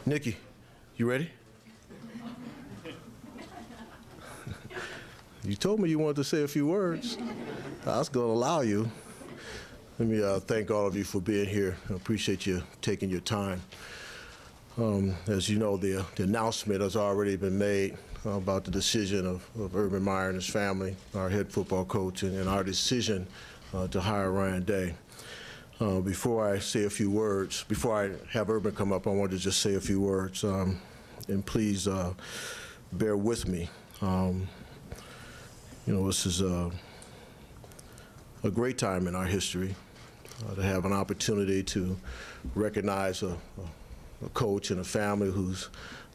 Nikki, you ready? You told me you wanted to say a few words. I was going to allow you. Let me thank all of you for being here. I appreciate you taking your time. As you know, the announcement has already been made about the decision of Urban Meyer and his family, our head football coach, and our decision to hire Ryan Day. Before I say a few words, before I have Urban come up, I want to just say a few words, and please bear with me. You know, this is a great time in our history to have an opportunity to recognize a coach and a family who's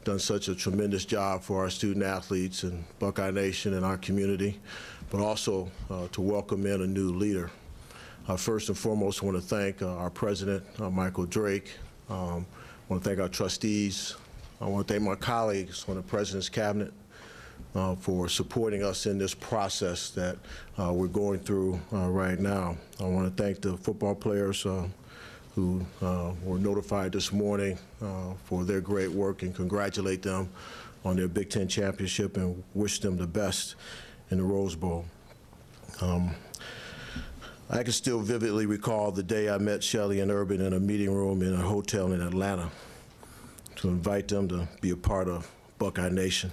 done such a tremendous job for our student athletes and Buckeye Nation and our community, but also to welcome in a new leader. First and foremost, I want to thank our president, Michael Drake. I want to thank our trustees. I want to thank my colleagues on the president's cabinet for supporting us in this process that we're going through right now. I want to thank the football players who were notified this morning for their great work and congratulate them on their Big Ten championship and wish them the best in the Rose Bowl. I can still vividly recall the day I met Shelley and Urban in a meeting room in a hotel in Atlanta to invite them to be a part of Buckeye Nation.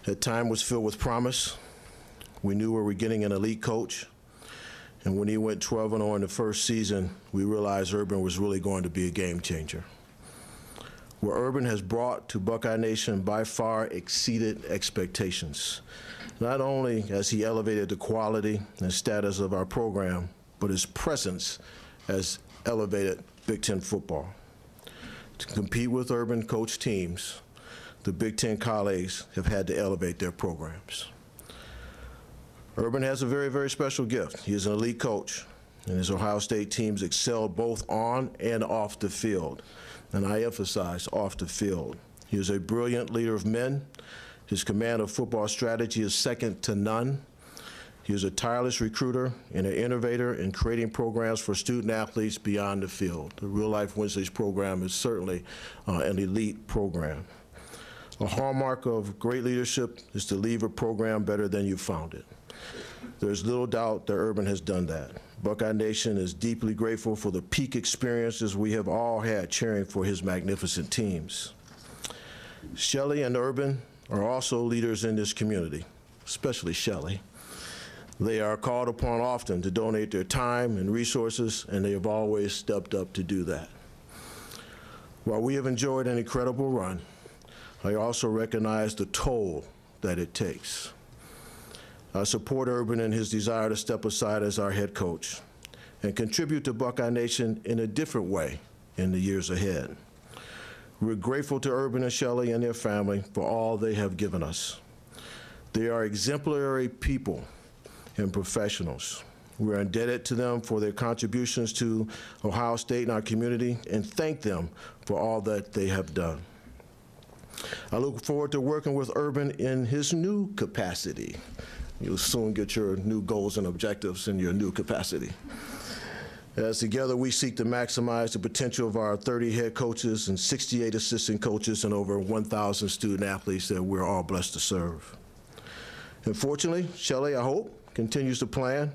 That time was filled with promise. We knew we were getting an elite coach. And when he went 12-0 in the first season, we realized Urban was really going to be a game changer. What Urban has brought to Buckeye Nation by far exceeded expectations. Not only has he elevated the quality and status of our program, but his presence has elevated Big Ten football. To compete with Urban coach teams, the Big Ten colleagues have had to elevate their programs. Urban has a very, very special gift. He is an elite coach, and his Ohio State teams excelled both on and off the field, and I emphasize off the field. He is a brilliant leader of men. His command of football strategy is second to none. He is a tireless recruiter and an innovator in creating programs for student athletes beyond the field. The Real Life Wednesdays program is certainly an elite program. A hallmark of great leadership is to leave a program better than you found it. There's little doubt that Urban has done that. Buckeye Nation is deeply grateful for the peak experiences we have all had cheering for his magnificent teams. Shelley and Urban are also leaders in this community, especially Shelley. They are called upon often to donate their time and resources, and they have always stepped up to do that. While we have enjoyed an incredible run, I also recognize the toll that it takes. I support Urban in his desire to step aside as our head coach and contribute to Buckeye Nation in a different way in the years ahead. We're grateful to Urban and Shelley and their family for all they have given us. They are exemplary people and professionals. We're indebted to them for their contributions to Ohio State and our community, and thank them for all that they have done. I look forward to working with Urban in his new capacity. You'll soon get your new goals and objectives in your new capacity. As together we seek to maximize the potential of our 30 head coaches and 68 assistant coaches and over 1,000 student athletes that we're all blessed to serve. And fortunately, Shelley, I hope, continues to plan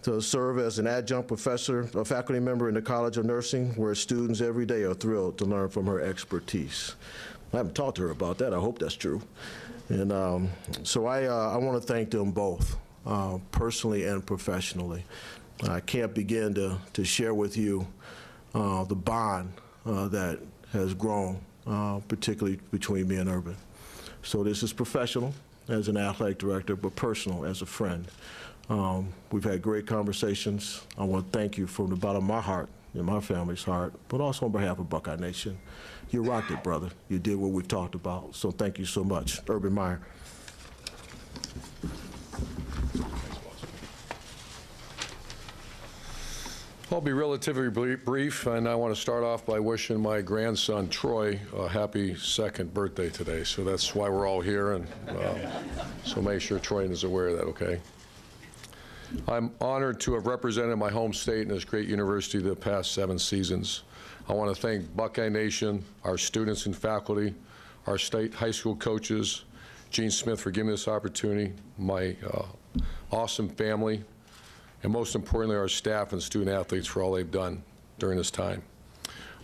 to serve as an adjunct professor, a faculty member in the College of Nursing, where students every day are thrilled to learn from her expertise. I haven't talked to her about that. I hope that's true. And so I want to thank them both, personally and professionally. I can't begin to share with you the bond that has grown, particularly between me and Urban. So this is professional as an athletic director, but personal as a friend. We've had great conversations. I want to thank you from the bottom of my heart and my family's heart, but also on behalf of Buckeye Nation. You rocked it, brother. You did what we've talked about, so thank you so much. Urban Meyer. I'll be relatively brief, and I want to start off by wishing my grandson, Troy, a happy second birthday today. So that's why we're all here, and so make sure Troy is aware of that, okay? I'm honored to have represented my home state and this great university the past 7 seasons. I want to thank Buckeye Nation, our students and faculty, our state high school coaches, Gene Smith for giving me this opportunity, my awesome family, and most importantly, our staff and student athletes for all they've done during this time.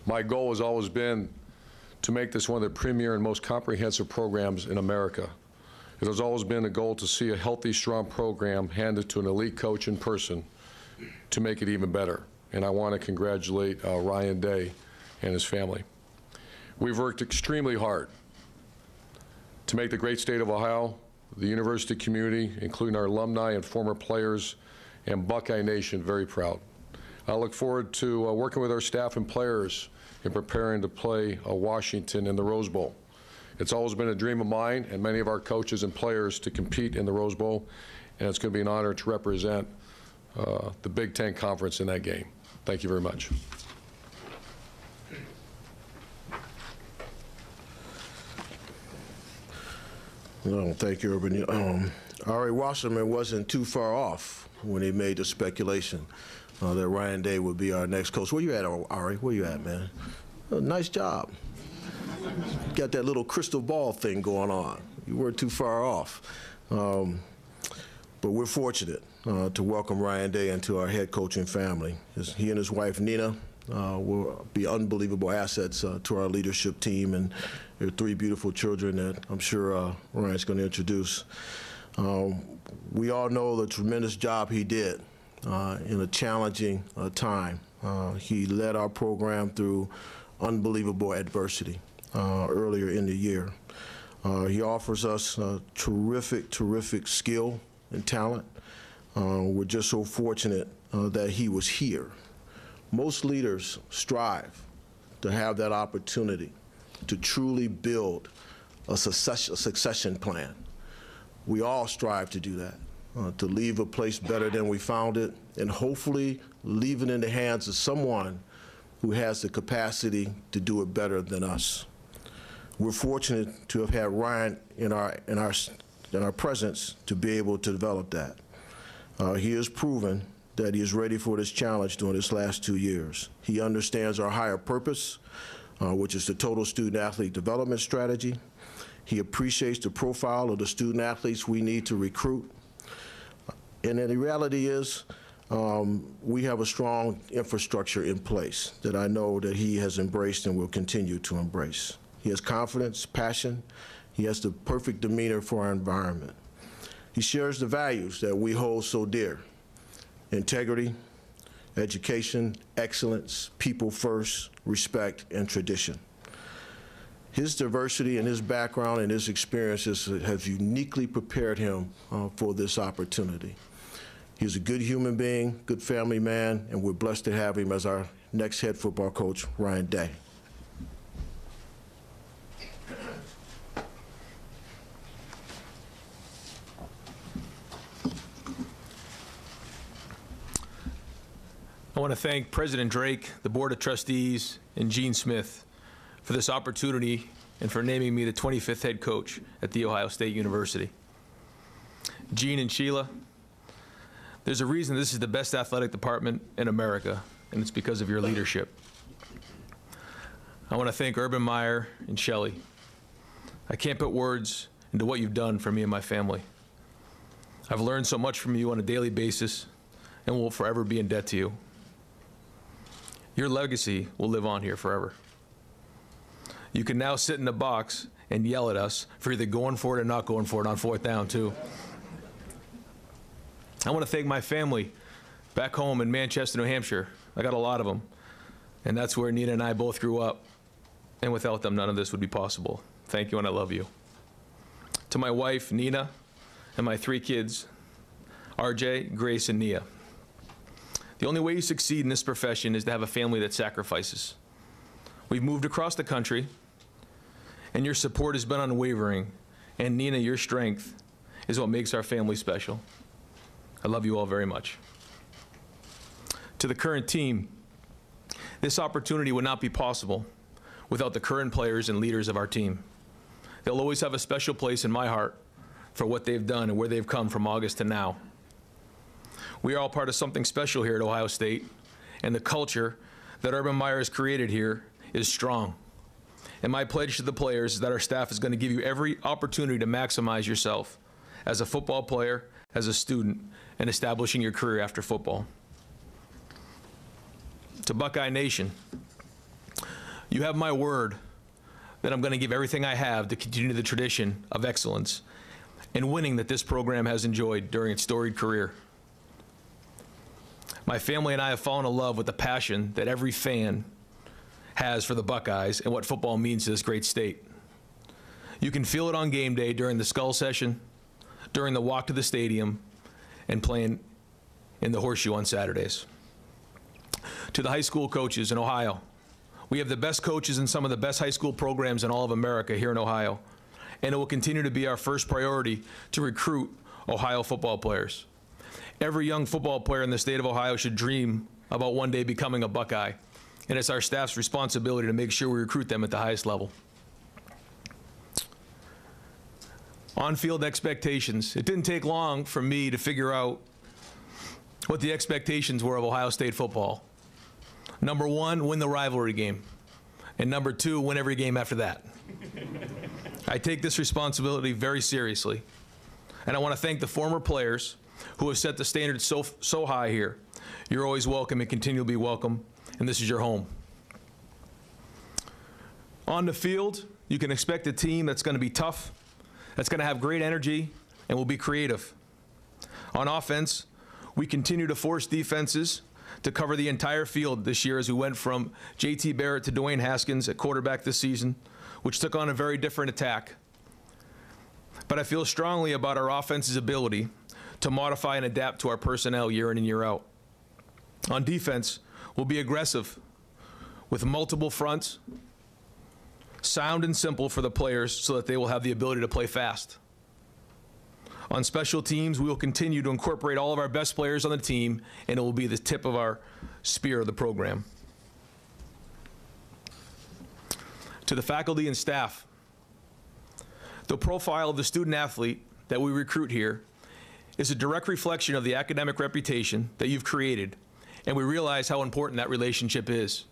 My goal has always been to make this one of the premier and most comprehensive programs in America. It has always been a goal to see a healthy, strong program handed to an elite coach in person to make it even better. And I want to congratulate Ryan Day and his family. We've worked extremely hard to make the great state of Ohio, the university community, including our alumni and former players, and Buckeye Nation very proud. I look forward to working with our staff and players in preparing to play Washington in the Rose Bowl. It's always been a dream of mine and many of our coaches and players to compete in the Rose Bowl, and it's going to be an honor to represent the Big Ten Conference in that game. Thank you very much. No, thank you, Urban. Ari Wasserman wasn't too far off when he made the speculation that Ryan Day would be our next coach. Where you at, Ari? Where you at, man? Nice job. Got that little crystal ball thing going on. You weren't too far off. But we're fortunate to welcome Ryan Day into our head coaching family. He and his wife, Nina, will be unbelievable assets to our leadership team, and there are 3 beautiful children that I'm sure Ryan's going to introduce. We all know the tremendous job he did in a challenging time. He led our program through unbelievable adversity earlier in the year. He offers us terrific skill and talent. We're just so fortunate that he was here. Most leaders strive to have that opportunity to truly build a succession plan. We all strive to do that, to leave a place better than we found it, and hopefully leave it in the hands of someone who has the capacity to do it better than us. We're fortunate to have had Ryan in our presence to be able to develop that. He has proven that he is ready for this challenge during his last 2 years. He understands our higher purpose, which is the total student athlete development strategy. He appreciates the profile of the student athletes we need to recruit. And then the reality is, we have a strong infrastructure in place that I know that he has embraced and will continue to embrace. He has confidence, passion. He has the perfect demeanor for our environment. He shares the values that we hold so dear: integrity, education, excellence, people first, respect, and tradition. His diversity and his background and his experiences have uniquely prepared him for this opportunity. He's a good human being, good family man, and we're blessed to have him as our next head football coach, Ryan Day. I want to thank President Drake, the Board of Trustees, and Gene Smith for this opportunity and for naming me the 25th head coach at The Ohio State University. Gene and Sheila, there's a reason this is the best athletic department in America, and it's because of your leadership. I want to thank Urban Meyer and Shelley. I can't put words into what you've done for me and my family. I've learned so much from you on a daily basis and will forever be in debt to you. Your legacy will live on here forever. You can now sit in the box and yell at us for either going for it or not going for it on 4th down, too. I want to thank my family back home in Manchester, New Hampshire. I got a lot of them, and that's where Nina and I both grew up. And without them, none of this would be possible. Thank you, and I love you. To my wife, Nina, and my 3 kids, RJ, Grace, and Nia. The only way you succeed in this profession is to have a family that sacrifices. We've moved across the country, and your support has been unwavering. And Nina, your strength is what makes our family special. I love you all very much. To the current team, this opportunity would not be possible without the current players and leaders of our team. They'll always have a special place in my heart for what they've done and where they've come from August to now. We are all part of something special here at Ohio State, and the culture that Urban Meyer has created here is strong. And my pledge to the players is that our staff is going to give you every opportunity to maximize yourself as a football player, as a student, and establishing your career after football. To Buckeye Nation, you have my word that I'm going to give everything I have to continue the tradition of excellence and winning that this program has enjoyed during its storied career. My family and I have fallen in love with the passion that every fan has for the Buckeyes and what football means to this great state. You can feel it on game day during the skull session, during the walk to the stadium, and playing in the horseshoe on Saturdays. To the high school coaches in Ohio, we have the best coaches in some of the best high school programs in all of America here in Ohio, and it will continue to be our first priority to recruit Ohio football players. Every young football player in the state of Ohio should dream about one day becoming a Buckeye, and it's our staff's responsibility to make sure we recruit them at the highest level. On-field expectations. It didn't take long for me to figure out what the expectations were of Ohio State football. Number one, win the rivalry game. And number two, win every game after that. I take this responsibility very seriously. And I want to thank the former players who have set the standard so high here. You're always welcome and continue to be welcome, and this is your home. On the field, you can expect a team that's going to be tough, that's going to have great energy, and will be creative. On offense, we continue to force defenses to cover the entire field this year as we went from J.T. Barrett to Dwayne Haskins at quarterback this season, which took on a very different attack. But I feel strongly about our offense's ability to modify and adapt to our personnel year in and year out. On defense, we'll be aggressive with multiple fronts, sound and simple for the players so that they will have the ability to play fast. On special teams, we will continue to incorporate all of our best players on the team, and it will be the tip of our spear of the program. To the faculty and staff, the profile of the student athlete that we recruit here is a direct reflection of the academic reputation that you've created, and we realize how important that relationship is.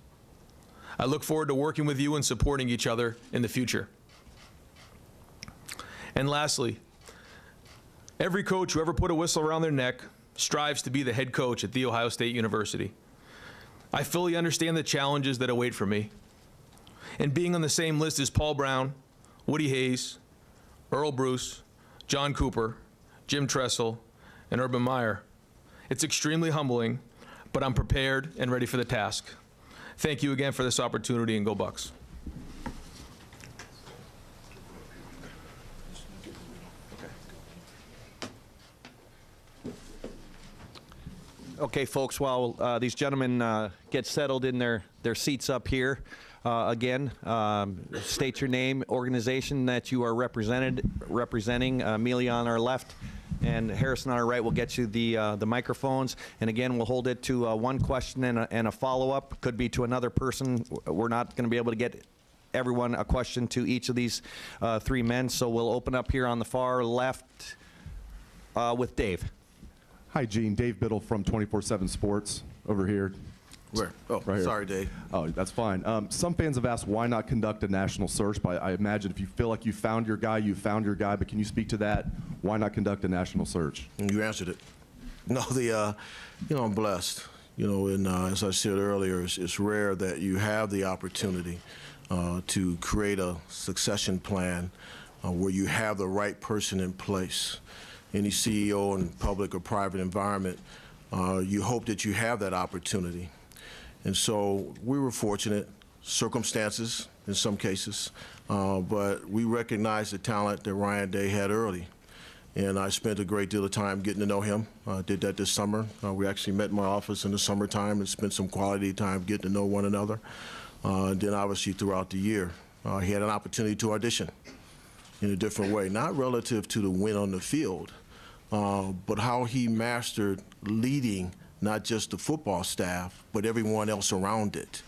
I look forward to working with you and supporting each other in the future. And lastly, every coach who ever put a whistle around their neck strives to be the head coach at The Ohio State University. I fully understand the challenges that await for me. And being on the same list as Paul Brown, Woody Hayes, Earl Bruce, John Cooper, Jim Tressel, and Urban Meyer, it's extremely humbling, but I'm prepared and ready for the task. Thank you again for this opportunity, and go Bucks. Okay, folks, while these gentlemen get settled in their seats up here, again, state your name, organization that you are representing. Amelia on our left and Harrison on our right will get you the microphones. And again, we'll hold it to one question and a follow-up. Could be to another person. We're not going to be able to get everyone a question to each of these three men. So we'll open up here on the far left with Dave. Hi, Gene. Dave Biddle from 24/7 Sports over here. Where? Oh, Right here. sorry, Dave. Oh, that's fine. Some fans have asked why not conduct a national search, but I imagine if you feel like you found your guy, you found your guy, but can you speak to that? Why not conduct a national search? You answered it. No, I'm blessed. And as I said earlier, it's rare that you have the opportunity to create a succession plan where you have the right person in place. Any CEO in public or private environment, you hope that you have that opportunity. And so we were fortunate, circumstances in some cases, but we recognized the talent that Ryan Day had early. And I spent a great deal of time getting to know him. I did that this summer. We actually met in my office in the summertime and spent some quality time getting to know one another. And then obviously throughout the year, he had an opportunity to audition in a different way, not relative to the win on the field, but how he mastered leading not just the football staff, but everyone else around it.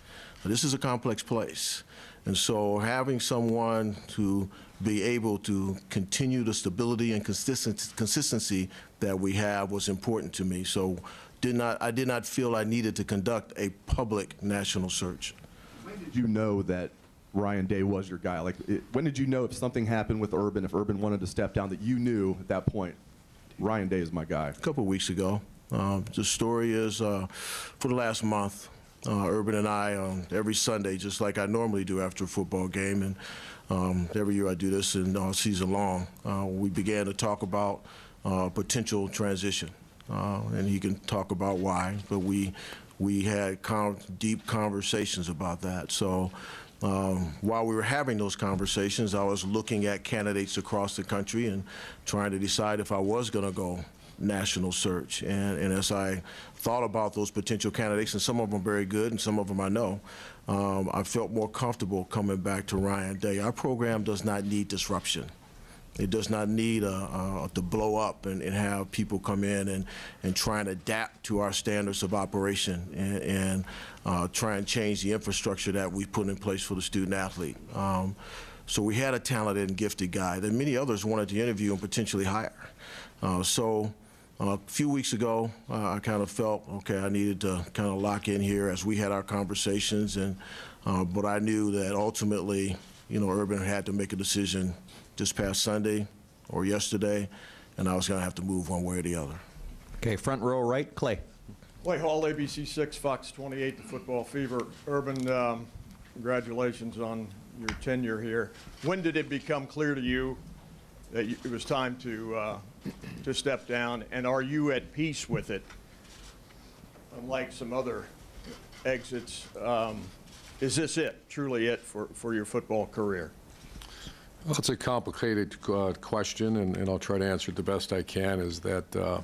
This is a complex place. And so having someone to be able to continue the stability and consistency that we have was important to me. So I did not feel I needed to conduct a public national search. When did you know that Ryan Day was your guy? Like, when did you know if something happened with Urban, if Urban wanted to step down, that you knew at that point, Ryan Day is my guy? A couple of weeks ago. The story is, for the last month, Urban and I, every Sunday, just like I normally do after a football game, and every year I do this and all season long, we began to talk about potential transition. And he can talk about why, but we had deep conversations about that. So while we were having those conversations, I was looking at candidates across the country and trying to decide if I was going to go national search. And as I thought about those potential candidates, and some of them very good and some of them I know, I felt more comfortable coming back to Ryan Day. Our program does not need disruption. It does not need to blow up and have people come in and try and adapt to our standards of operation and try and change the infrastructure that we put in place for the student athlete. So we had a talented and gifted guy that many others wanted to interview and potentially hire. So a few weeks ago, I kind of felt, okay, I needed to kind of lock in here as we had our conversations, and but I knew that ultimately, you know, Urban had to make a decision this past Sunday or yesterday, and I was going to have to move one way or the other. Okay, front row right, Clay. Clay Hall, ABC 6, Fox 28, The Football Fever. Urban, congratulations on your tenure here. When did it become clear to you that it was time to step down, and are you at peace with it? Unlike some other exits, is this it, truly it for your football career? Well, it's a complicated question, and I'll try to answer it the best I can, is that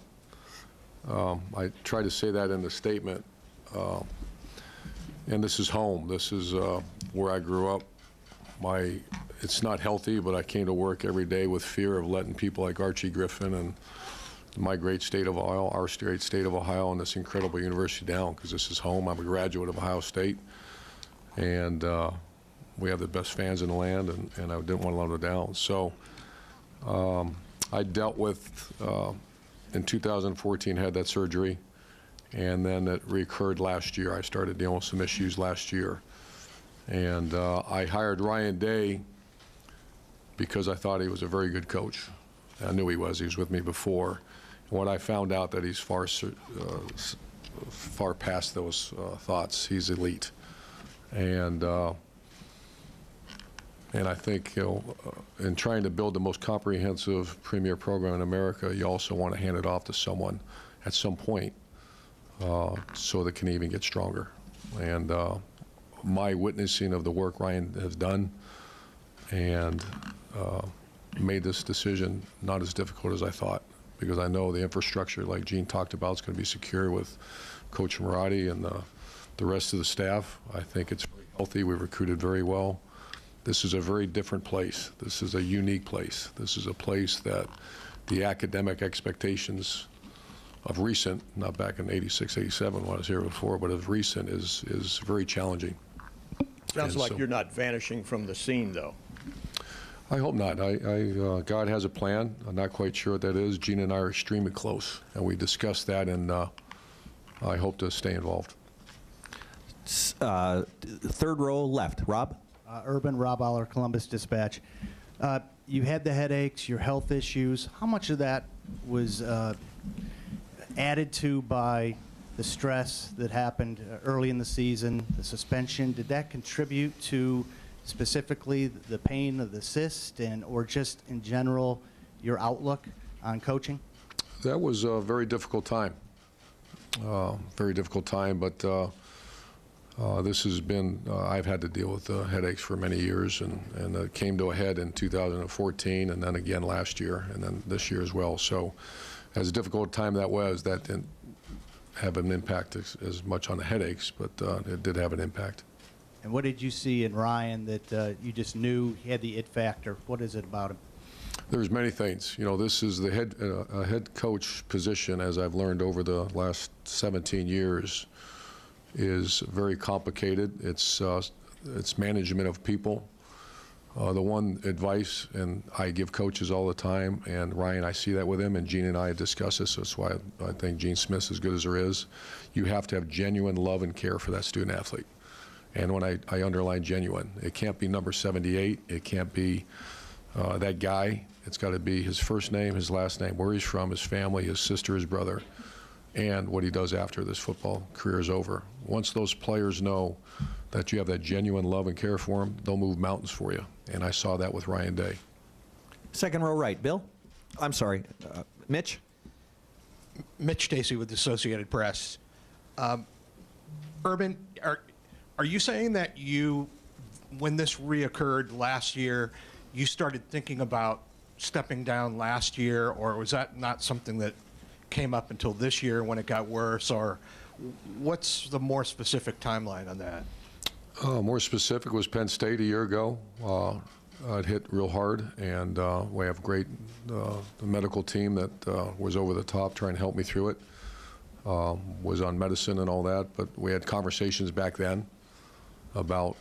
I try to say that in the statement. And this is home. This is where I grew up. It's not healthy, but I came to work every day with fear of letting people like Archie Griffin and my great state of Ohio, our great state of Ohio, and this incredible university down, because this is home. I'm a graduate of Ohio State, and we have the best fans in the land, and I didn't want to let them down. So I dealt with, in 2014, had that surgery, and then it recurred last year. I started dealing with some issues last year. And I hired Ryan Day because I thought he was a very good coach. I knew he was. He was with me before. And when I found out that he's far past those thoughts, he's elite. And I think, you know, in trying to build the most comprehensive premier program in America, you also want to hand it off to someone at some point so that it can even get stronger. And my witnessing of the work Ryan has done and made this decision not as difficult as I thought, because I know the infrastructure, like Gene talked about, is going to be secure with Coach Marotti and the rest of the staff. I think it's very healthy. We've recruited very well. This is a very different place. This is a unique place. This is a place that the academic expectations of recent, not back in 86, 87 when I was here before, but of recent is very challenging. Sounds like you're not vanishing from the scene, though. I hope not. God has a plan. I'm not quite sure what that is. Gene and I are extremely close, and we discussed that, and I hope to stay involved. Third row left, Rob. Urban, Rob Aller, Columbus Dispatch. You had the headaches, your health issues. How much of that was added to by the stress that happened early in the season, the suspension? Did that contribute to specifically the pain of the cyst, or just in general your outlook on coaching? That was a very difficult time. Very difficult time, but this has been, I've had to deal with headaches for many years, and it came to a head in 2014, and then again last year, and then this year as well. So as difficult a time that was, that didn't have an impact as much on the headaches, but it did have an impact. And what did you see in Ryan that you just knew he had the it factor? What is it about him? There's many things. You know, this is the head coach position, as I've learned over the last 17 years, is very complicated. It's management of people. The one advice, and I give coaches all the time, and Ryan, I see that with him, and Gene and I discuss this, so that's why I think Gene Smith's as good as there is. You have to have genuine love and care for that student athlete. And when I underline genuine, it can't be number 78, it can't be that guy, it's got to be his first name, his last name, where he's from, his family, his sister, his brother, and what he does after this football career is over. Once those players know that you have that genuine love and care for them, they'll move mountains for you. And I saw that with Ryan Day. Second row right, Bill. I'm sorry, Mitch. Mitch Stacy with the Associated Press. Urban, are you saying that when this reoccurred last year, you started thinking about stepping down last year, or was that not something that came up until this year when it got worse, or what's the more specific timeline on that? More specific was Penn State a year ago. It hit real hard, and we have great the medical team that was over the top trying to help me through it. Was on medicine and all that, but we had conversations back then about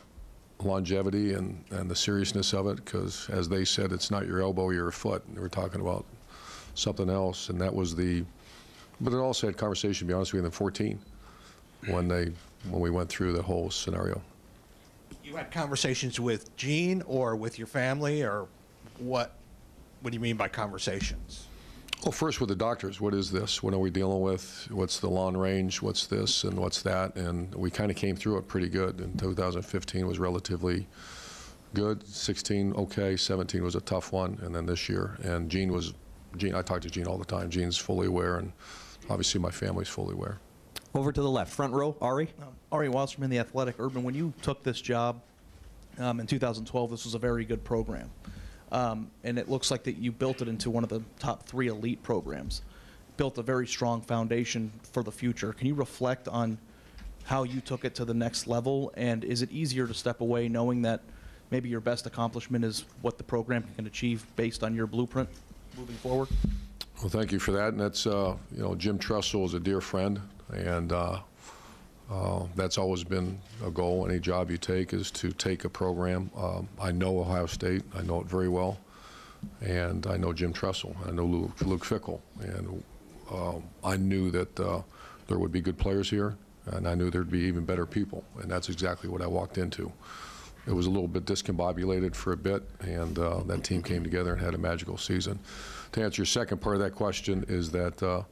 longevity and the seriousness of it, because as they said, it's not your elbow, your foot. And they were talking about something else, and that was but it also had conversation, to be honest with you, in 2014 when we went through the whole scenario. You had conversations with Gene or with your family, or what do you mean by conversations? Well, first with the doctors, what is this? What are we dealing with? What's the long range? What's this and what's that? And we kind of came through it pretty good. And 2015 was relatively good. 16, okay. 17 was a tough one. And then this year. And Gene, I talk to Gene all the time. Gene's fully aware, and obviously my family's fully aware. Over to the left, front row, Ari. Ari Wasserman, The Athletic. Urban, when you took this job in 2012, this was a very good program. And it looks like that you built it into one of the top 3 elite programs. Built a very strong foundation for the future. Can you reflect on how you took it to the next level? And is it easier to step away knowing that maybe your best accomplishment is what the program can achieve based on your blueprint moving forward? Well, thank you for that. And that's, Jim Tressel is a dear friend, and that's always been a goal. Any job you take is to take a program. I know Ohio State. I know it very well. And I know Jim Tressel. I know Luke Fickell. And I knew that there would be good players here, and I knew there'd be even better people. And that's exactly what I walked into. It was a little bit discombobulated for a bit, and that team came together and had a magical season. To answer your second part of that question is that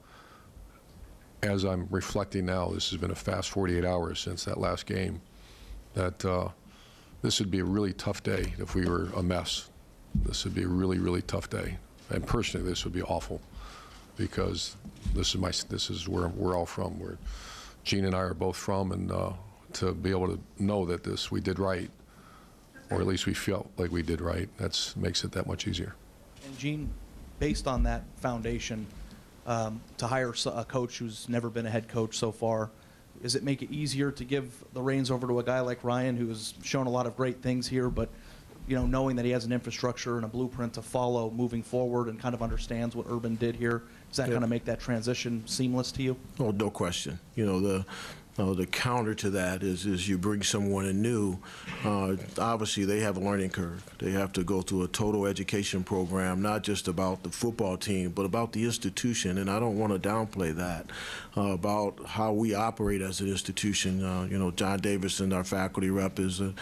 as I'm reflecting now, this has been a fast 48 hours since that last game, that this would be a really tough day if we were a mess. This would be a really, really tough day. And personally, this would be awful, because this is where we're all from, where Gene and I are both from, and to be able to know that we did right, or at least we felt like we did right, makes it that much easier. And Gene, based on that foundation, to hire a coach who's never been a head coach so far, does it make it easier to give the reins over to a guy like Ryan, who has shown a lot of great things here, but knowing that he has an infrastructure and a blueprint to follow moving forward and kind of understands what Urban did here, does that kind of make that transition seamless to you? Oh, no question. The counter to that is you bring someone in new. Obviously, they have a learning curve. They have to go through a total education program, not just about the football team, but about the institution. And I don't want to downplay that, about how we operate as an institution. John Davison, our faculty rep, is an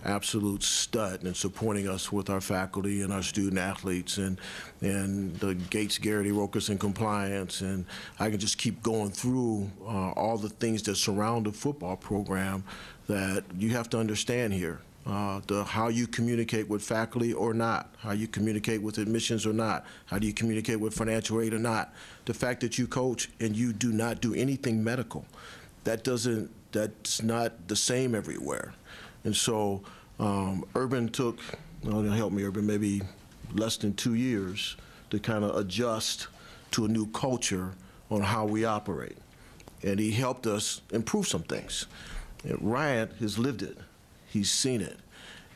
absolute stud in supporting us with our faculty and our student athletes, and the Gates, Garrity, Rokas, and compliance. And I can just keep going through all the things that surround the football program that you have to understand here. How you communicate with faculty or not, how you communicate with admissions or not, how do you communicate with financial aid or not. The fact that you coach and you do not do anything medical, that's not the same everywhere. And so Urban took, help me, Urban, maybe less than 2 years to kind of adjust to a new culture on how we operate. And he helped us improve some things. And Ryan has lived it. He's seen it.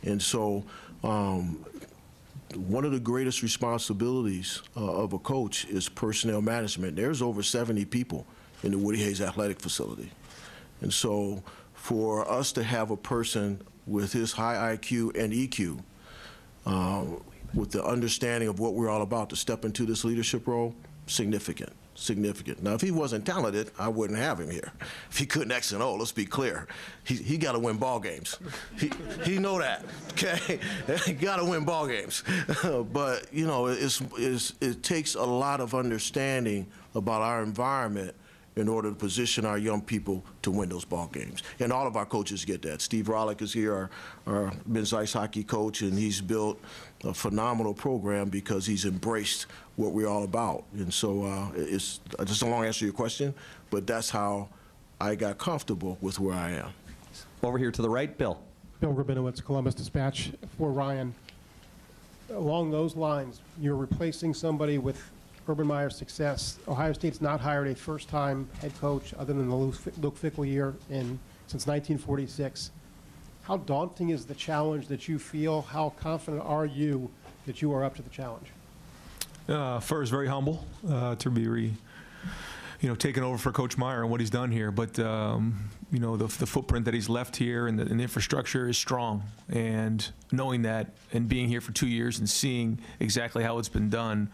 And so one of the greatest responsibilities of a coach is personnel management. There's over 70 people in the Woody Hayes Athletic Facility. And so for us to have a person with his high IQ and EQ with the understanding of what we're all about to step into this leadership role, significant. Now, if he wasn't talented, I wouldn't have him here. If he couldn't X and O, let's be clear. He got to win ball games. He know that, okay? He got to win ball games. But, you know, it takes a lot of understanding about our environment in order to position our young people to win those ball games. And all of our coaches get that. Steve Rollick is here, our men's ice hockey coach, and he's built a phenomenal program because he's embraced what we're all about. And so it's just a long answer to your question, but that's how I got comfortable with where I am. Over here to the right, Bill. Bill Rabinowitz, Columbus Dispatch. For Ryan, along those lines, you're replacing somebody with Urban Meyer's success. Ohio State's not hired a first-time head coach other than the Luke Fickell year since 1946. How daunting is the challenge that you feel? How confident are you that you are up to the challenge? First, very humble to be taking over for Coach Meyer and what he's done here. But you know, the footprint that he's left here and the infrastructure is strong. And knowing that and being here for 2 years and seeing exactly how it's been done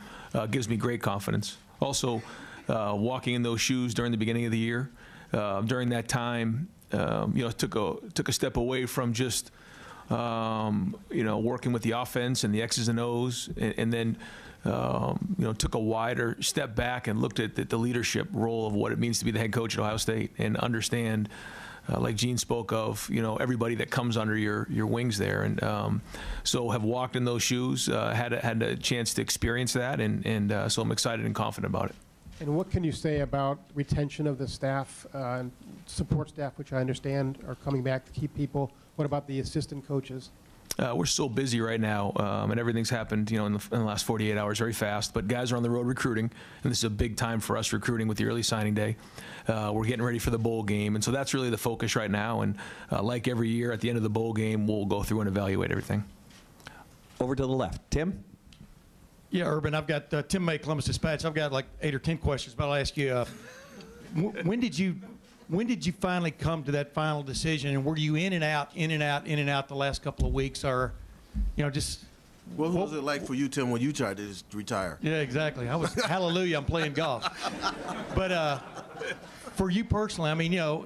gives me great confidence. Also, walking in those shoes during the beginning of the year, during that time, you know, took a step away from just you know, working with the offense and the X's and O's, and then you know, took a wider step back and looked at the leadership role of what it means to be the head coach at Ohio State and understand, like Gene spoke of, you know, everybody that comes under your wings there. And so have walked in those shoes, had a chance to experience that, and so I'm excited and confident about it. And what can you say about retention of the staff, and support staff, which I understand are coming back to keep people? What about the assistant coaches? We're so busy right now, and everything's happened, you know, in the last 48 hours very fast. But guys are on the road recruiting, and this is a big time for us recruiting with the early signing day. We're getting ready for the bowl game, and so that's really the focus right now. And like every year, at the end of the bowl game, we'll go through and evaluate everything. Over to the left, Tim. Yeah, Urban, I've got Tim May, Columbus Dispatch. I've got like 8 or 10 questions, but I'll ask you, when did you finally come to that final decision, and were you in and out the last couple of weeks, or, you know, just? What was it like for you, Tim, when you tried to retire? Yeah, exactly. I was, hallelujah, I'm playing golf. But for you personally, I mean, you know,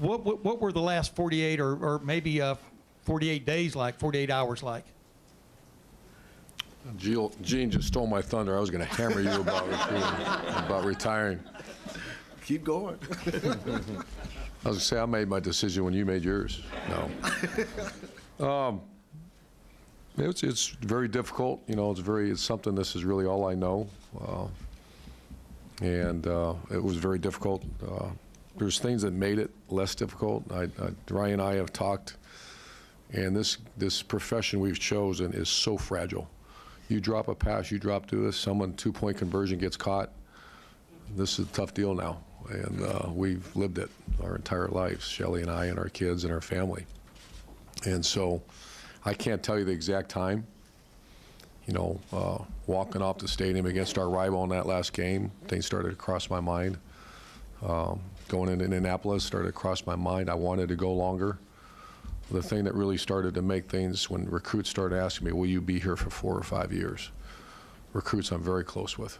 what were the last 48 or maybe 48 days like, 48 hours like? Gene just stole my thunder. I was going to hammer you about retiring. Keep going. I was going to say I made my decision when you made yours. No. It's very difficult. You know, it's something. This is really all I know, and it was very difficult. There's things that made it less difficult. Ryan and I have talked, and this profession we've chosen is so fragile. You drop a pass, you drop to this, someone 2-point conversion gets caught. This is a tough deal now, and we've lived it our entire lives, Shelley and I and our kids and our family. And so I can't tell you the exact time. You know, walking off the stadium against our rival in that last game, things started to cross my mind. Going into Indianapolis started to cross my mind. I wanted to go longer. The thing that really started to make things when recruits started asking me, will you be here for 4 or 5 years? Recruits I'm very close with.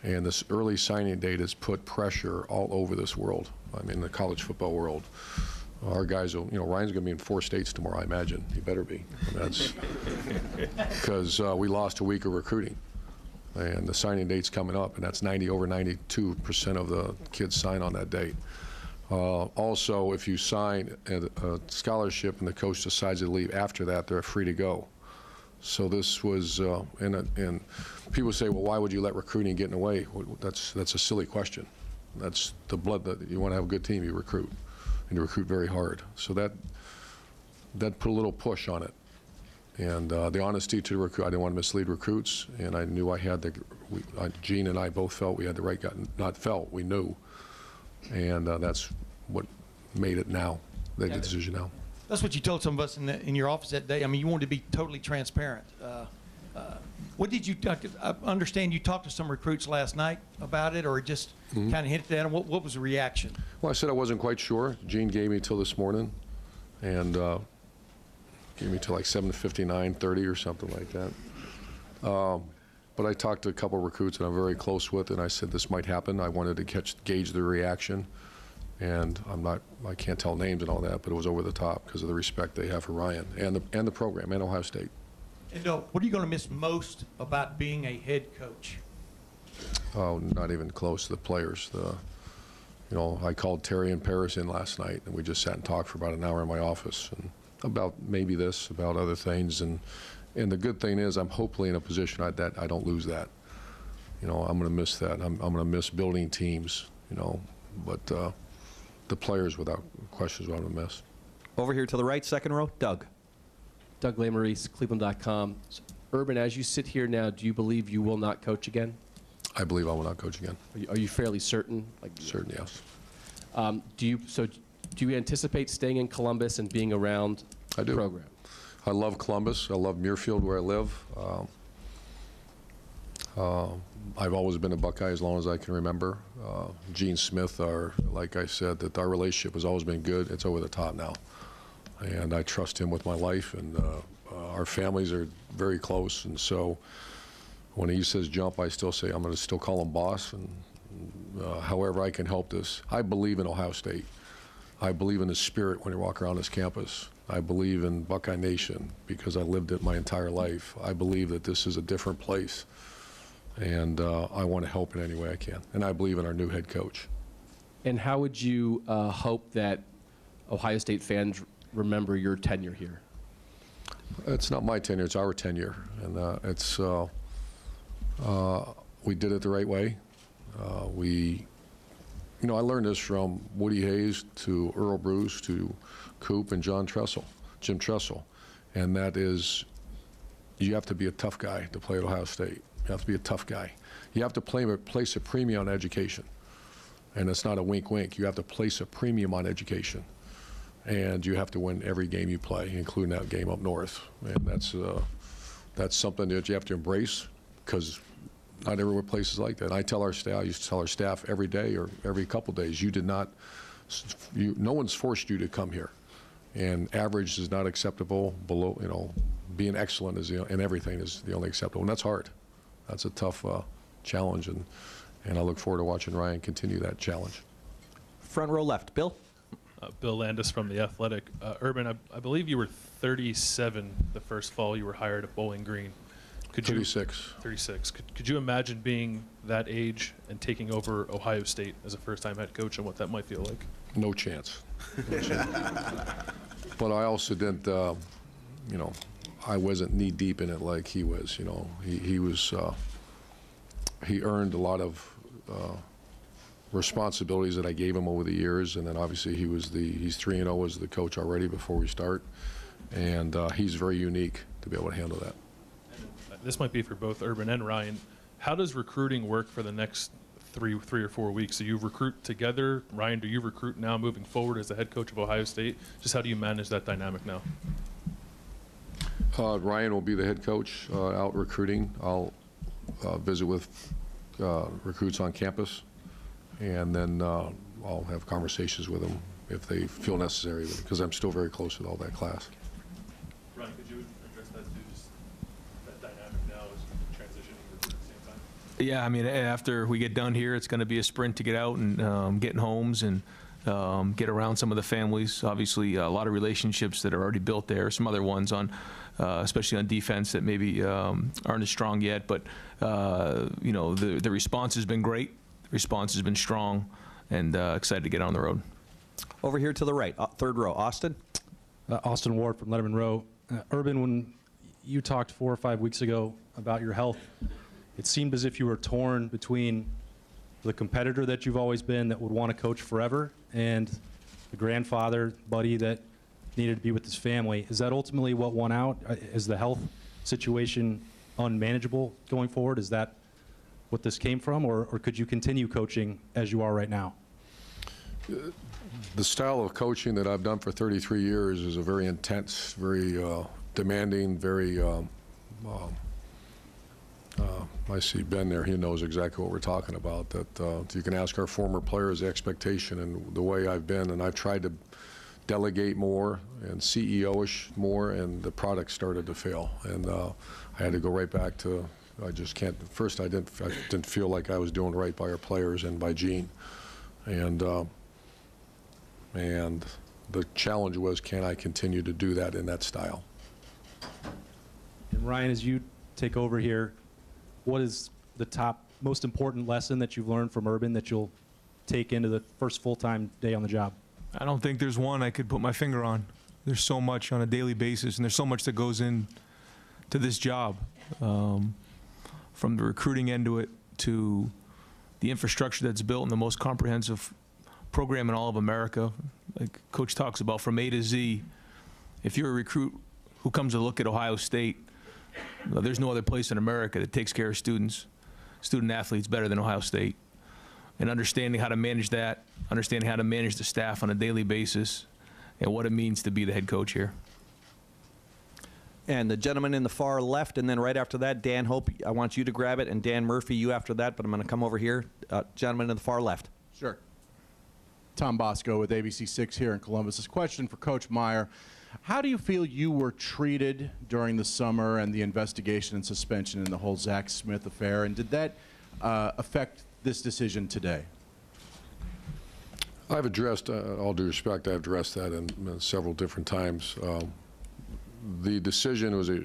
And this early signing date has put pressure all over this world. I mean, the college football world. Our guys will, you know, Ryan's going to be in 4 states tomorrow, I imagine. He better be. That's because we lost a week of recruiting. And the signing date's coming up, and that's over 92% of the kids sign on that date. Also, if you sign a scholarship and the coach decides to leave after that, they're free to go. So this was, and people say, well, why would you let recruiting get in the way? Well, that's a silly question. That's the blood that you want to have a good team, you recruit, and you recruit very hard. So that put a little push on it. And the honesty to the recruit, I didn't want to mislead recruits, and I knew I had Gene and I both felt we had the right guy, not felt, we knew. And that's what made it now, the decision now. That's what you told some of us in your office that day. I mean, you wanted to be totally transparent. What did you I understand you talked to some recruits last night about it, or just kind of hinted at them? What was the reaction? Well, I said I wasn't quite sure. Gene gave me till this morning, and gave me to like 7:59:30 or something like that. But I talked to a couple of recruits that I'm very close with, and I said this might happen. I wanted to gauge their reaction, and I can't tell names and all that, but it was over the top because of the respect they have for Ryan and the program and Ohio State. And what are you going to miss most about being a head coach? Oh, not even close. The players. You know, I called Terry and Paris in last night, and we just sat and talked for about an hour in my office and about maybe this, about other things, and the good thing is I'm hopefully in a position that I don't lose that. You know, I'm going to miss that. I'm going to miss building teams. You know, but the players, without question, is what I'm going to miss. Over here to the right, second row, Doug. Doug Lesmerises, Cleveland.com. Urban, as you sit here now, do you believe you will not coach again? I believe I will not coach again. Are you fairly certain? Certain, yes. Do you anticipate staying in Columbus and being around I do. the program? I love Columbus. I love Muirfield, where I live. I've always been a Buckeye as long as I can remember. Gene Smith, like I said, that our relationship has always been good. It's over the top now. And I trust him with my life, and our families are very close. And so when he says jump, I still say I'm going to still call him boss, and however I can help this. I believe in Ohio State. I believe in the spirit when you walk around this campus. I believe in Buckeye Nation because I lived it my entire life. I believe that this is a different place, and I want to help in any way I can. And I believe in our new head coach. And how would you hope that Ohio State fans remember your tenure here? It's not my tenure, it's our tenure. And we did it the right way. You know, I learned this from Woody Hayes to Earl Bruce to Coop and Jim Tressel. And that is, you have to be a tough guy to play at Ohio State. You have to be a tough guy. You have to place a premium on education. And it's not a wink-wink. You have to place a premium on education. And you have to win every game you play, including that game up north. And that's something that you have to embrace, because not every place is like that. And I tell our staff, I used to tell our staff every day or every couple days, no one's forced you to come here. And average is not acceptable. Below, you know, being excellent is in everything is the only acceptable. And that's hard. That's a tough challenge. And I look forward to watching Ryan continue that challenge. Front row left, Bill. Bill Landis from The Athletic. Urban, I believe you were 37 the first fall you were hired at Bowling Green. 36. 36. Could you imagine being that age and taking over Ohio State as a first-time head coach and what that might feel like? No chance. No chance. But I also didn't, you know, I wasn't knee-deep in it like he was. You know, he earned a lot of responsibilities that I gave him over the years, and then obviously he's 3-0 as the coach already before we start, and he's very unique to be able to handle that. This might be for both Urban and Ryan. How does recruiting work for the next three or 4 weeks? Do you recruit together? Ryan, do you recruit now moving forward as the head coach of Ohio State? Just how do you manage that dynamic now? Ryan will be the head coach out recruiting. I'll visit with recruits on campus, and then I'll have conversations with them if they feel necessary, because I'm still very close with all that class. Ryan, could you address that too, just that dynamic now as you transitioning at the same time? Yeah, I mean, after we get done here, it's going to be a sprint to get out and get in homes and get around some of the families. Obviously, a lot of relationships that are already built there. Some other ones on, especially on defense, that maybe aren't as strong yet. But you know, the response has been great. The response has been strong, and excited to get on the road. Over here to the right, third row, Austin. Austin Ward from Letterman Row. Urban, when you talked 4 or 5 weeks ago about your health, it seemed as if you were torn between the competitor that you've always been that would want to coach forever and the grandfather, buddy that needed to be with his family. Is that ultimately what won out? Is the health situation unmanageable going forward? Is that what this came from, or could you continue coaching as you are right now? The style of coaching that I've done for 33 years is a very intense, very demanding, very, I see Ben there, he knows exactly what we're talking about, that you can ask our former players the expectation and the way I've been, and I've tried delegate more and CEO-ish more, and the product started to fail. And I had to go right back to, I just can't, first I didn't feel like I was doing right by our players and by Gene. And the challenge was, can I continue to do that in that style? And Ryan, as you take over here, what is the top, most important lesson that you've learned from Urban that you'll take into the first full-time day on the job? I don't think there's one I could put my finger on. There's so much on a daily basis, and there's so much that goes in to this job, from the recruiting end to it to the infrastructure that's built in the most comprehensive program in all of America. Like Coach talks about, from A to Z. If you're a recruit who comes to look at Ohio State, there's no other place in America that takes care of students, student athletes, better than Ohio State. And understanding how to manage that, understanding how to manage the staff on a daily basis, and what it means to be the head coach here. And the gentleman in the far left, and then right after that, Dan Hope, I want you to grab it, and Dan Murphy, you after that, but I'm going to come over here. Gentleman in the far left. Sure. Tom Bosco with ABC6 here in Columbus. This question for Coach Meyer. How do you feel you were treated during the summer and the investigation and suspension in the whole Zach Smith affair, and did that affect this decision today? I've addressed, all due respect, I've addressed that in several different times. The decision was a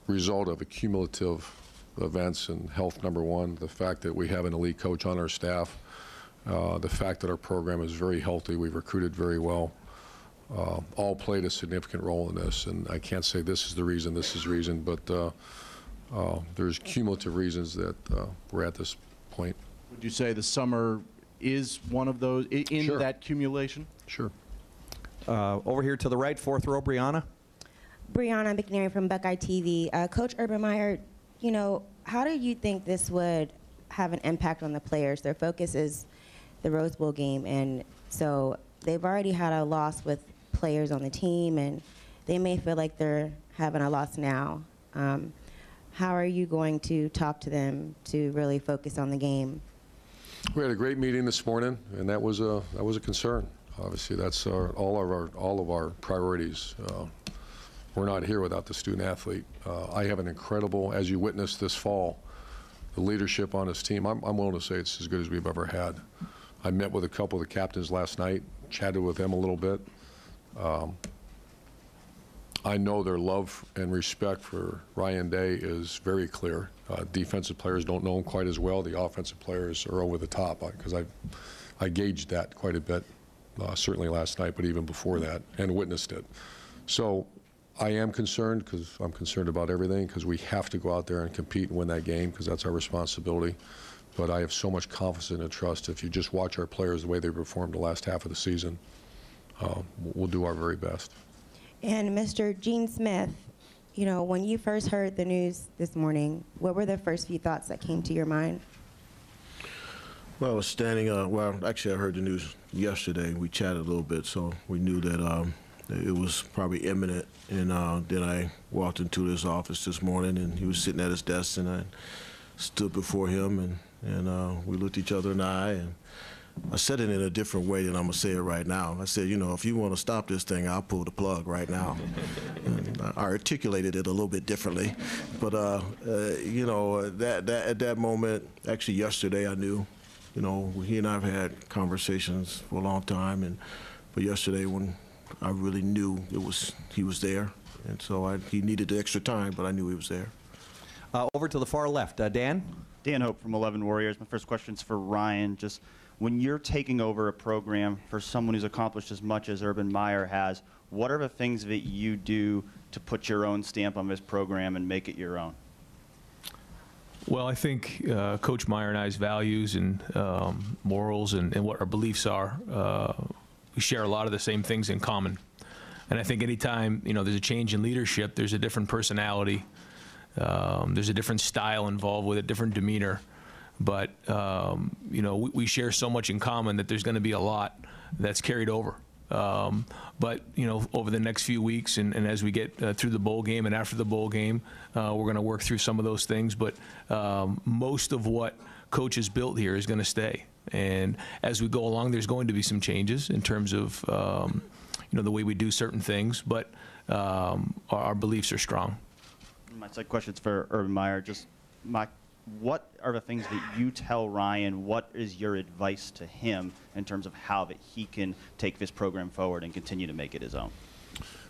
result of accumulative events, and health, number one, the fact that we have an elite coach on our staff, the fact that our program is very healthy, we've recruited very well, all played a significant role in this. And I can't say this is the reason, but there's cumulative reasons that we're at this point. Would you say the summer is one of those in Sure. that accumulation? Sure. Over here to the right, fourth row, Brianna. Brianna McNary from Buckeye TV. Coach Urban Meyer, you know, how do you think this would have an impact on the players? Their focus is the Rose Bowl game, and so they've already had a loss with players on the team, and they may feel like they're having a loss now. How are you going to talk to them to really focus on the game? We had a great meeting this morning, and that was a concern. Obviously, that's all of our priorities. We're not here without the student athlete. I have an incredible, as you witnessed this fall, the leadership on this team. I'm willing to say it's as good as we've ever had. I met with a couple of the captains last night, chatted with them a little bit. I know their love and respect for Ryan Day is very clear. Defensive players don't know him quite as well. The offensive players are over the top, because I gauged that quite a bit, certainly last night, but even before that, and witnessed it. So I am concerned, because I'm concerned about everything, because we have to go out there and compete and win that game, because that's our responsibility. But I have so much confidence and trust. If you just watch our players the way they performed the last half of the season, we'll do our very best. And Mr. Gene Smith, you know, when you first heard the news this morning, what were the first few thoughts that came to your mind? Well, I was standing, well, actually I heard the news yesterday. We chatted a little bit, so we knew that it was probably imminent. And then I walked into his office this morning, and he was sitting at his desk, and I stood before him, and we looked each other in the eye, and I said it in a different way than I'm going to say it right now. I said, you know, if you want to stop this thing, I'll pull the plug right now. And I articulated it a little bit differently. But, you know, at that moment, actually yesterday I knew, you know, he and I have had conversations for a long time. But yesterday when I really knew he was there. And so he needed the extra time, but I knew he was there. Over to the far left, Dan. Dan Hope from 11 Warriors. My first question's for Ryan. Just when you're taking over a program for someone who's accomplished as much as Urban Meyer has, what are the things that you do to put your own stamp on this program and make it your own? Well, I think Coach Meyer and I's values and morals and what our beliefs are, we share a lot of the same things in common. And I think anytime, you know, there's a change in leadership, there's a different personality, there's a different style involved with it, different demeanor. But, you know, we share so much in common that there's going to be a lot that's carried over. But, you know, over the next few weeks and as we get through the bowl game and after the bowl game, we're going to work through some of those things. But most of what Coach has built here is going to stay. And as we go along, there's going to be some changes in terms of, the way we do certain things, but our beliefs are strong. My second question is for Urban Meyer. What are the things that you tell Ryan? What is your advice to him in terms of how that he can take this program forward and continue to make it his own?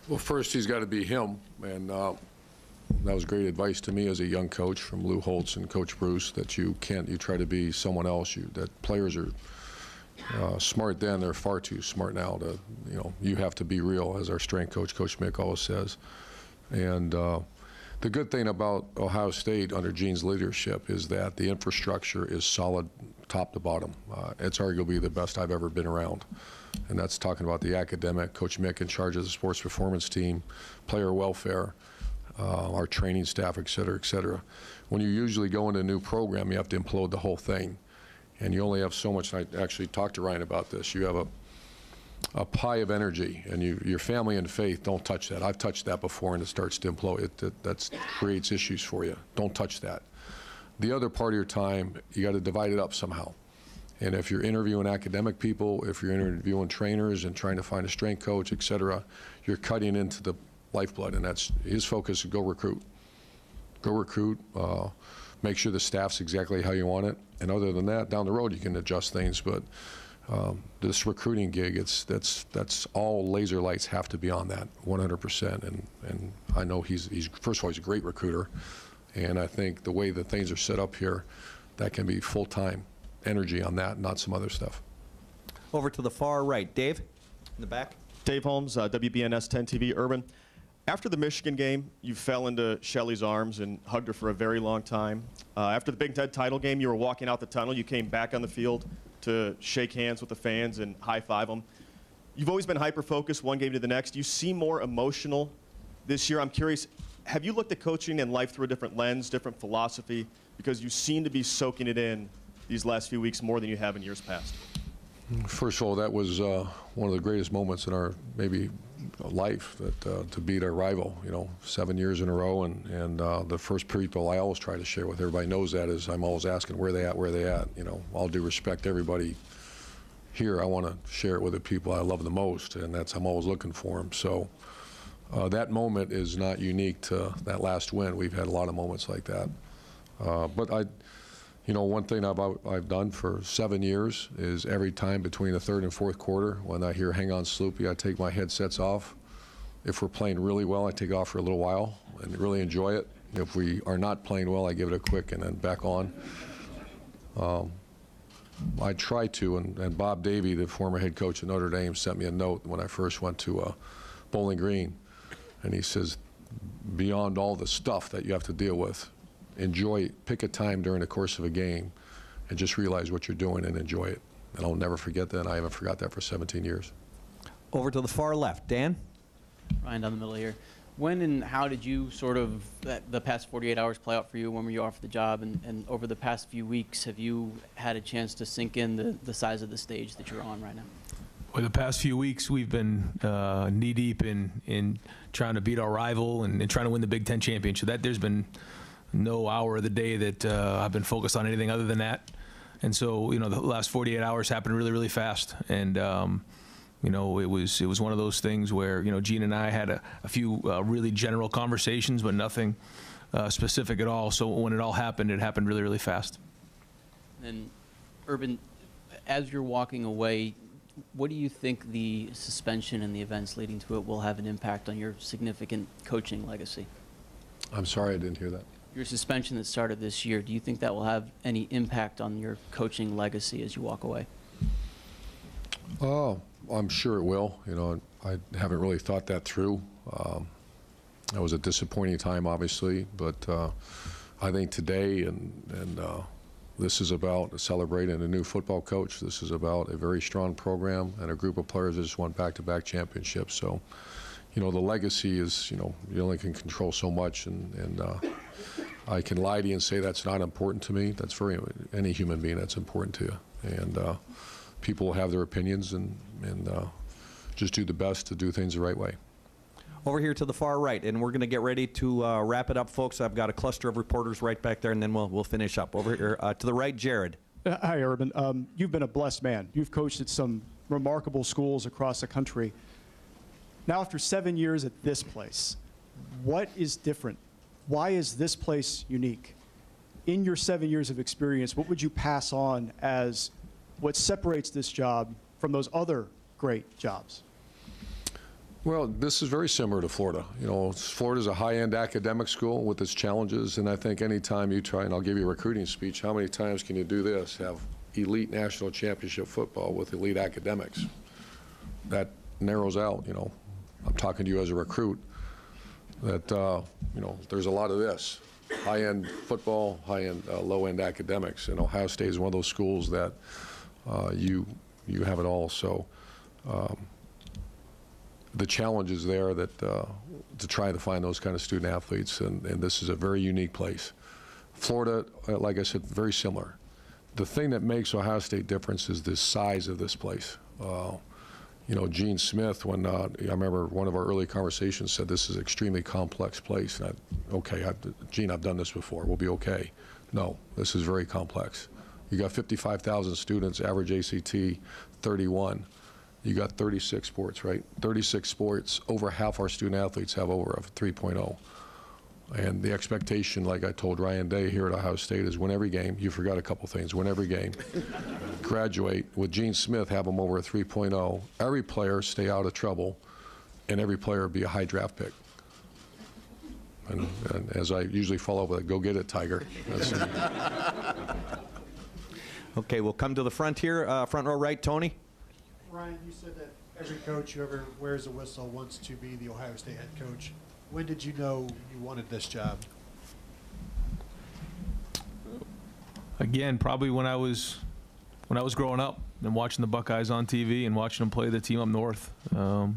Well, first he's got to be him, and that was great advice to me as a young coach from Lou Holtz and Coach Bruce, that you try to be someone else. That players are smart then, they're far too smart now. You have to be real, as our strength coach, Coach Mick, always says. And the good thing about Ohio State under Gene's leadership is that the infrastructure is solid top to bottom. It's arguably the best I've ever been around. And that's talking about the academic, Coach Mick in charge of the sports performance team, player welfare, our training staff, et cetera, et cetera. When you usually go into a new program, you have to implode the whole thing. And you only have so much. I actually talked to Ryan about this. You have a pie of energy, and your family and faith, don't touch that. I've touched that before, and it starts to implode. That creates issues for you. Don't touch that. The other part of your time, you got to divide it up somehow. And if you're interviewing academic people, if you're interviewing trainers and trying to find a strength coach, et cetera, you're cutting into the lifeblood, and that's his focus: is go recruit. Go recruit. Make sure the staff's exactly how you want it. And other than that, down the road, you can adjust things. But this recruiting gig, that's all laser lights have to be on that 100%. And I know he's first of all, he's a great recruiter. And I think the way that things are set up here, that can be full-time energy on that, not some other stuff. Over to the far right. Dave, in the back. Dave Holmes, WBNS 10 TV, Urban. After the Michigan game, you fell into Shelley's arms and hugged her for a very long time. After the Big Ten title game, you were walking out the tunnel. You came back on the field to shake hands with the fans and high-five them. You've always been hyper-focused one game to the next. You seem more emotional this year. I'm curious, have you looked at coaching and life through a different lens, different philosophy? Because you seem to be soaking it in these last few weeks more than you have in years past. First of all, that was one of the greatest moments in our maybe life, that to beat our rival, 7 years in a row. And the first people I always try to share with everybody knows that is I'm always asking where they at. All due respect to everybody here, I want to share it with the people I love the most, and I'm always looking for them. So that moment is not unique to that last win. We've had a lot of moments like that. But one thing I've done for 7 years is every time between the third and fourth quarter, when I hear "Hang on, Sloopy," I take my headsets off. If we're playing really well, I take off for a little while and really enjoy it. If we are not playing well, I give it a quick and then back on. I try to, and Bob Davie, the former head coach at Notre Dame, sent me a note when I first went to Bowling Green, and he says, beyond all the stuff that you have to deal with, pick a time during the course of a game and just realize what you're doing and enjoy it. And I'll never forget that. I haven't forgot that for 17 years. Over to the far left. Dan? Ryan down the middle here. When and how did you sort of, the past 48 hours play out for you? When were you offered the job? And over the past few weeks, have you had a chance to sink in the size of the stage that you're on right now? Well, the past few weeks, we've been knee-deep in trying to beat our rival and trying to win the Big Ten championship. There's been no hour of the day that I've been focused on anything other than that. And so, the last 48 hours happened really, really fast. And, it was one of those things where, Gene and I had a few really general conversations, but nothing specific at all. So when it all happened, it happened really, really fast. And Urban, as you're walking away, what do you think the suspension and the events leading to it will have an impact on your significant coaching legacy? I'm sorry, I didn't hear that. Your suspension that started this year, do you think that will have any impact on your coaching legacy as you walk away? Oh, I'm sure it will. I haven't really thought that through. That was a disappointing time, obviously, but I think today and this is about celebrating a new football coach. This is about a very strong program and a group of players that just won back-to-back championships. So, the legacy is, you only can control so much, and I can lie to you and say that's not important to me. That's any human being, that's important to you. And people will have their opinions and just do the best to do things the right way. Over here to the far right, and we're going to get ready to wrap it up, folks. I've got a cluster of reporters right back there, and then we'll finish up. Over here to the right, Jared. Hi, Urban. You've been a blessed man. You've coached at some remarkable schools across the country. Now, after 7 years at this place, what is different? Why is this place unique? In your 7 years of experience, what would you pass on as what separates this job from those other great jobs? Well, this is very similar to Florida. You know, Florida's a high-end academic school with its challenges, and I think any time you try, and I'll give you a recruiting speech, how many times can you do this? Have elite national championship football with elite academics. That narrows out, you know. I'm talking to you as a recruit, that, you know, there's a lot of this. High-end football, high-end, low-end academics. And Ohio State is one of those schools that you have it all. So the challenge is there that to try to find those kind of student athletes, and this is a very unique place. Florida, like I said, very similar. The thing that makes Ohio State different is the size of this place. You know, Gene Smith, when I remember one of our early conversations said this is an extremely complex place. And Gene, I've done this before. We'll be okay. No, this is very complex. You got 55,000 students, average ACT 31. You got 36 sports, right? 36 sports. Over half our student athletes have over a 3.0. And the expectation, like I told Ryan Day here at Ohio State, is win every game. You forgot a couple things. Win every game. Graduate. With Gene Smith, have them over a 3.0. Every player stay out of trouble, and every player be a high draft pick. And as I usually follow up with, go get it, Tiger. Okay, we'll come to the front here. Front row right, Tony. Ryan, you said that every coach who ever wears a whistle wants to be the Ohio State head coach. When did you know you wanted this job? Again, probably when I was growing up and watching the Buckeyes on TV and watching them play the team up north. I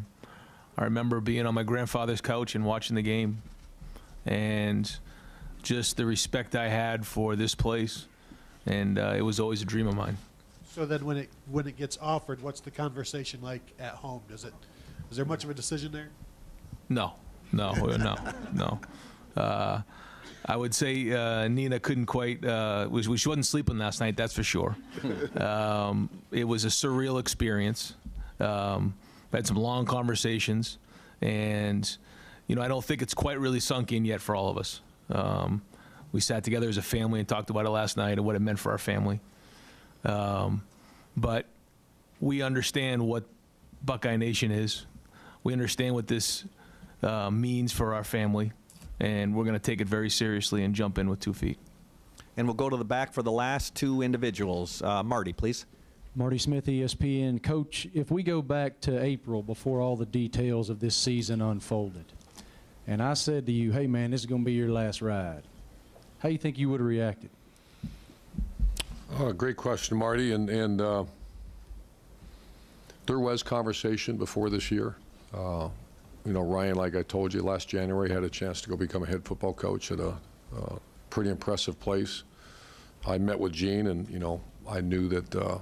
remember being on my grandfather's couch and watching the game, and just the respect I had for this place, and it was always a dream of mine. So then when it gets offered, what's the conversation like at home? Is there much of a decision there? No. I would say Nina couldn't quite, she wasn't sleeping last night, that's for sure. It was a surreal experience. Had some long conversations, and you know, I don't think it's quite really sunk in yet for all of us. We sat together as a family and talked about it last night and what it meant for our family. But we understand what Buckeye Nation is. We understand what this means for our family, and we're going to take it very seriously and jump in with 2 feet. And we'll go to the back for the last two individuals. Marty, please. Marty Smith, ESPN. Coach, if we go back to April before all the details of this season unfolded, and I said to you, hey, man, this is going to be your last ride, how do you think you would have reacted? Great question, Marty. And there was conversation before this year. You know, Ryan, like I told you, last January had a chance to go become a head football coach at a pretty impressive place. I met with Gene, and, you know, I knew that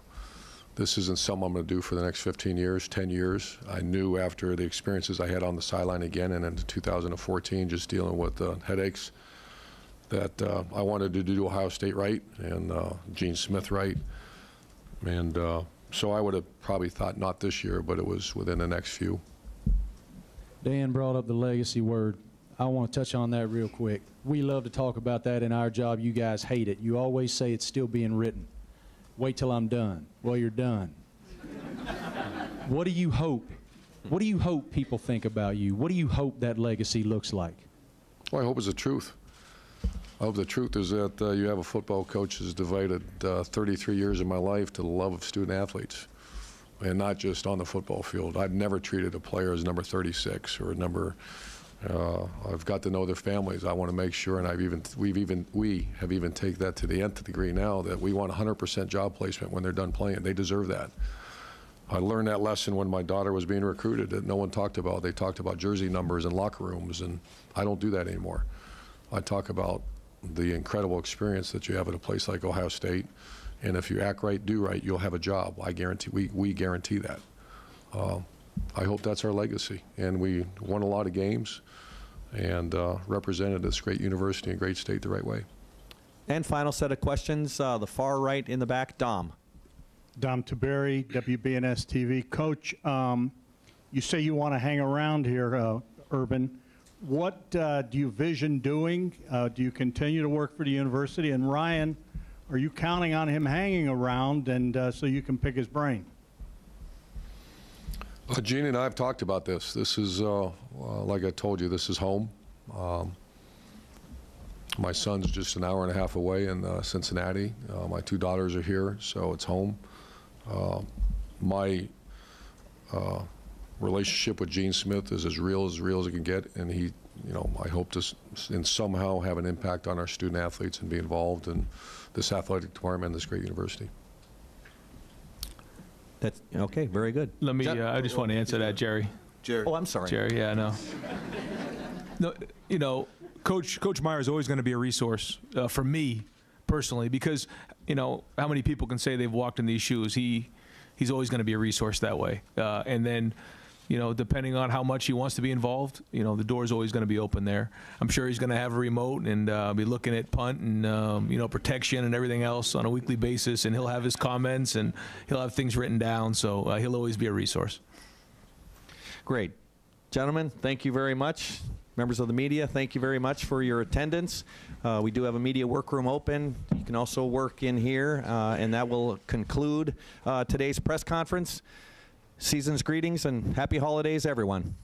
this isn't something I'm going to do for the next 15 years, 10 years. I knew after the experiences I had on the sideline again and in 2014, just dealing with headaches, that I wanted to do Ohio State right and Gene Smith right. And so I would have probably thought not this year, but it was within the next few. Dan brought up the legacy word. I want to touch on that real quick. We love to talk about that in our job. You guys hate it. You always say it's still being written. Wait till I'm done. Well, you're done. What do you hope? What do you hope people think about you? What do you hope that legacy looks like? Well, I hope it's the truth. I hope the truth is that you have a football coach who's devoted 33 years of my life to the love of student athletes, and not just on the football field. I've never treated a player as number 36 or number. I've got to know their families. I want to make sure, and we have even taken that to the nth degree now, that we want 100% job placement when they're done playing. They deserve that. I learned that lesson when my daughter was being recruited that no one talked about. They talked about jersey numbers and locker rooms, and I don't do that anymore. I talk about the incredible experience that you have at a place like Ohio State, and if you act right, do right, you'll have a job. I guarantee, we guarantee that. I hope that's our legacy, and we won a lot of games and represented this great university and great state the right way. And final set of questions, the far right in the back, Dom. Dom Tiberi, WBNS TV. Coach, You say you want to hang around here, Urban. What do you vision doing? Do you continue to work for the university? And Ryan, are you counting on him hanging around and so you can pick his brain? Gene and I have talked about this. This is, like I told you, this is home. My son's just an hour and a half away in Cincinnati. My 2 daughters are here, so it's home. My relationship with Gene Smith is as real as it can get, and he, I hope to somehow have an impact on our student athletes and be involved in this athletic department and this great university. That's okay. Very good. Let me. I just want to answer that, Jerry. Jerry. Oh, I'm sorry. Jerry. Yeah, no. Coach Meyer is always going to be a resource for me personally, because how many people can say they've walked in these shoes? He's always going to be a resource that way. And then, depending on how much he wants to be involved, the door's always going to be open there. I'm sure he's going to have a remote and be looking at punt and protection and everything else on a weekly basis, and he'll have his comments and he'll have things written down. So he'll always be a resource. Great. Gentlemen, thank you very much. Members of the media, thank you very much for your attendance. We do have a media workroom open. You can also work in here, and that will conclude today's press conference. Season's greetings and happy holidays, everyone.